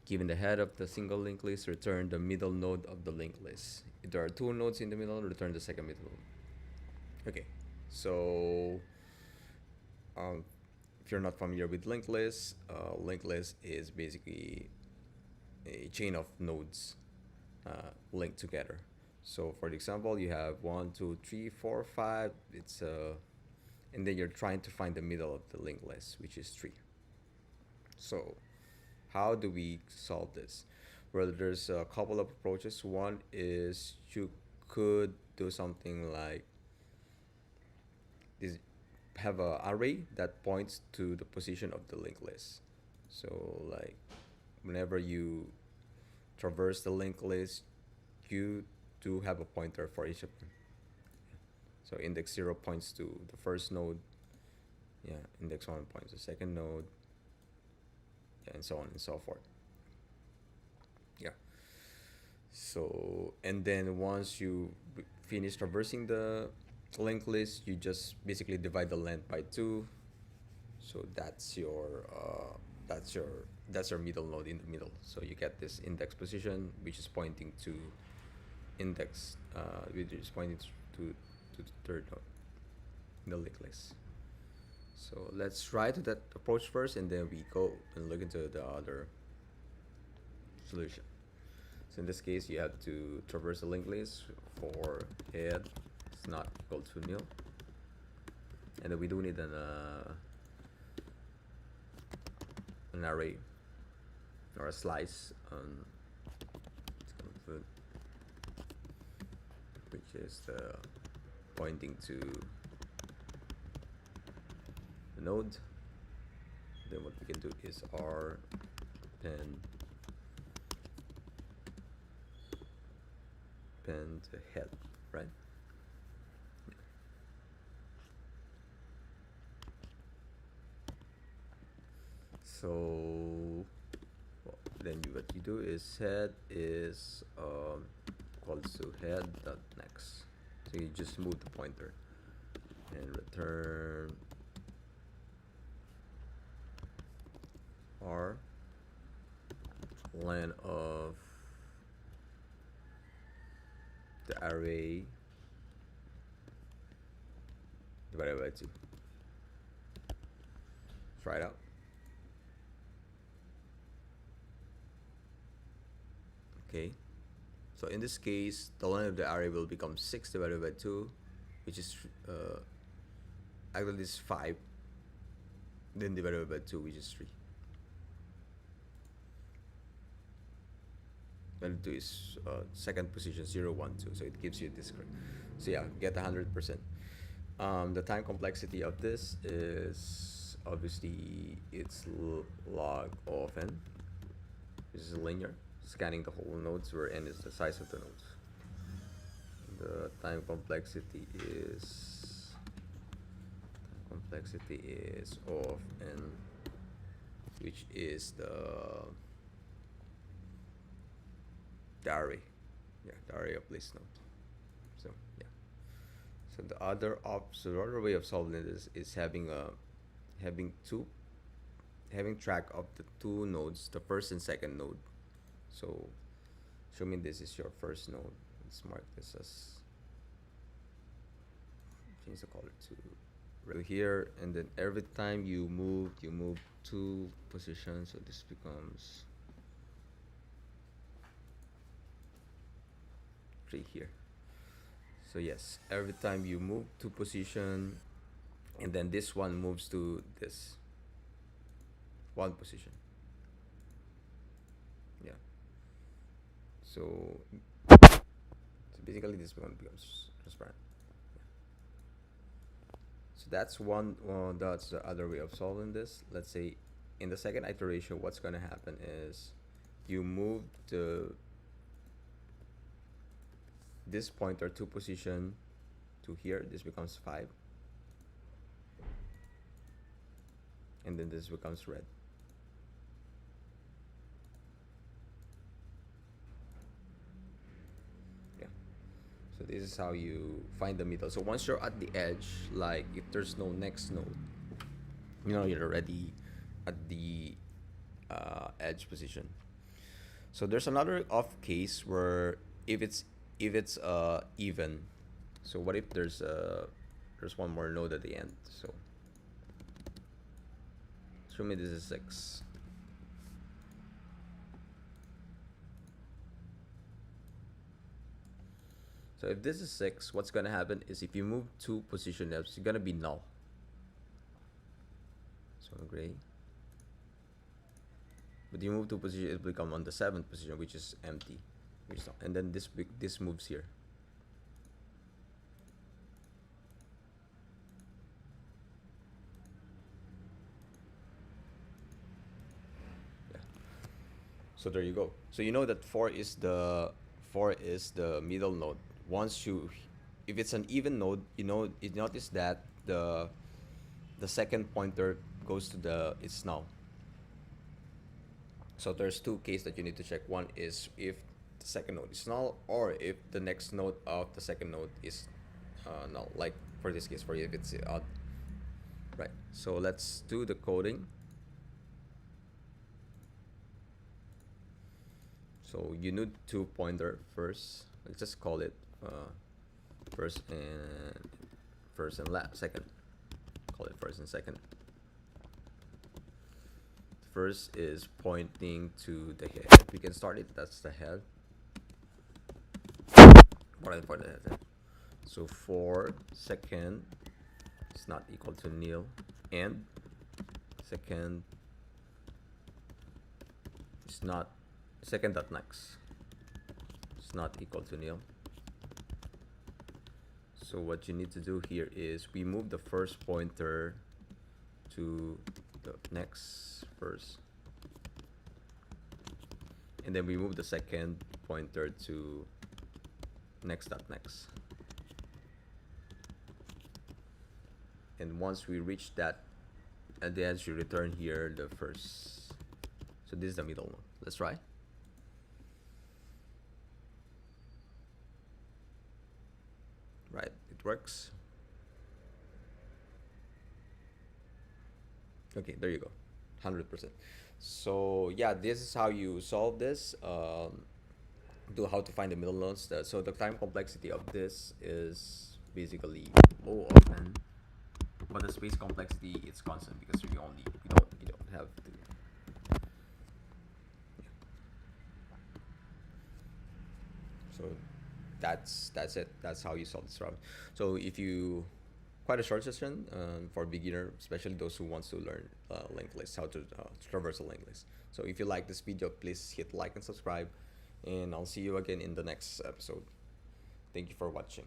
Given the head of the single linked list, return the middle node of the linked list. If there are two nodes in the middle, return the second middle node. Okay, so if you're not familiar with linked list is basically a chain of nodes linked together. So for example, you have 1, 2, 3, 4, 5. It's and then you're trying to find the middle of the linked list, which is 3. So how do we solve this? Well, there's a couple of approaches. One is you could do something like this: have a array that points to the position of the linked list. So like whenever you traverse the linked list, you do have a pointer for each of them. So index 0 points to the first node. Yeah, index 1 points to the second node. Yeah, and so on and so forth. Yeah. So, and then once you finish traversing the linked list, you just basically divide the length by 2. So that's your middle node in the middle. So you get this index position, which is pointing to index, which is pointing to the third node in the linked list. So let's try to that approach first, and then we go and look into the other solution. So in this case, you have to traverse the linked list for head is not equal to nil, and then we do need an array or a slice on which is the pointing to the node. Then what we can do is r pen to head, right? So then what you do is head is equals to head dot next. So you just move the pointer and return r len of the array divided by 2. Try it out. Okay, so in this case, the length of the array will become 6 divided by 2, which is actually this is 5, then divided by 2, which is 3. Value 2 is second position 0, 1, 2, so it gives you this correct. So yeah, get 100%. The time complexity of this is obviously it's log of n, which is linear, scanning the whole nodes where n is the size of the nodes. The time complexity is of n, which is the array. Yeah, the array of list node. So yeah. So the other way of solving this is having track of the two nodes, the first and second node. So assuming this is your first node, let's mark this as, change the color to red here, and then every time you move 2 positions, so this becomes 3 here. So yes, every time you move 2 position, and then this one moves to this 1 position. Yeah. So basically this one becomes transparent. Yeah. So that's one. That's the other way of solving this. Let's say in the second iteration, what's going to happen is you move this pointer 2 position to here. This becomes 5, and then this becomes red. Yeah. So this is how you find the middle. So once you're at the edge, like if there's no next node, you're already at the edge position. So there's another off case where if it's even. So what if there's one more node at the end? So assuming this is 6. So if this is 6, what's gonna happen is if you move 2 position left, it's gonna be null. So gray. But you move 2 position, it will become on the 7th position, which is empty. And then this moves here. Yeah. So there you go. So you know that 4 is the middle node. Once you, if it's an even node, you notice that the second pointer goes to it's null. So there's 2 cases that you need to check. One is if the second node is null, or if the next node of the second node is null. Like for this case, for if it's odd. Right. So let's do the coding. So you need 2 pointer first. Let's just call it first and second. Call it first and second. First is pointing to the head. We can start it. That's the head. More for the head. So for second is not equal to nil, and second is not second dot next. It's not equal to nil. So what you need to do here is we move the first pointer to the next first, and then we move the second pointer to next dot next. And once we reach that, and then you return here the first. So this is the middle one. Let's try. Right, it works. Okay, there you go, 100%. So yeah, this is how you solve this. Do how to find the middle nodes. So the time complexity of this is basically O of n, but the space complexity is constant because you don't have to. Yeah. So that's it. That's how you solve this problem. So if you quite a short session for beginner, especially those who wants to learn linked list, how to traverse a linked list. So if you like this video, please hit like and subscribe, and I'll see you again in the next episode. Thank you for watching.